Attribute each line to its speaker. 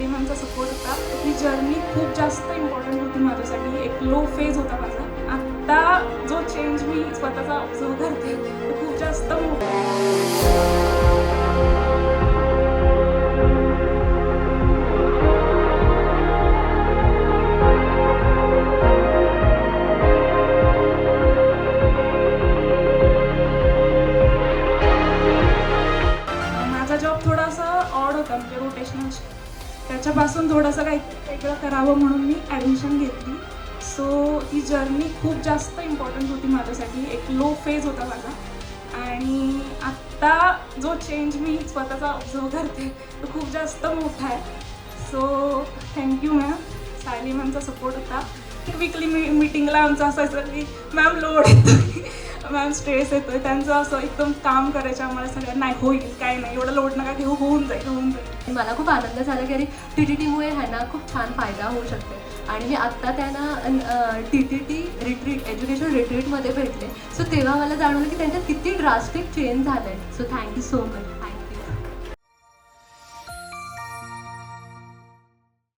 Speaker 1: सायलीमांचा support होता. ही journey खूप जास्त इम्पॉर्टंट होती माझ्यासाठी. एक लो फेज होता माझा. आत्ता जो चेंज मी स्वतःचा ऑब्झर्व करते तो खूप जास्त मोठा आहे. माझा जॉब थोडासा ऑड होता, म्हणजे रोटेशनल. त्याच्यापासून थोडंसं काही वेगळं करावं म्हणून मी ॲडमिशन घेतली. सो ही जर्नी खूप जास्त इम्पॉर्टंट होती माझ्यासाठी. एक लो फेज होता माझा आणि आत्ता जो चेंज मी स्वतःचा ऑब्झर्व करते तो खूप जास्त मोठा आहे. So thank you ma'am. सायलीमांचा सपोर्ट होता. वीकली मीटिंगला आमचं असायचं की मॅम लोड येतो, मॅम स्ट्रेस येतो आहे. त्यांचं असं एकदम काम करायचं आम्हाला सगळ्यांना. नाही होईल, काय नाही, एवढं लोड नका घेऊ, होऊन जाईल.
Speaker 2: मला खूप आनंद झाला की अरे TTTमुळे ह्यांना खूप छान फायदा होऊ शकते आणि मी आत्ता त्यांना TTT रिट्रीट एज्युकेशन रिट्रीटमध्ये भेटले. सो तेव्हा मला जाणवलं की त्यांच्यात किती ड्रास्टिक चेंज झालं आहे. So thank you so much.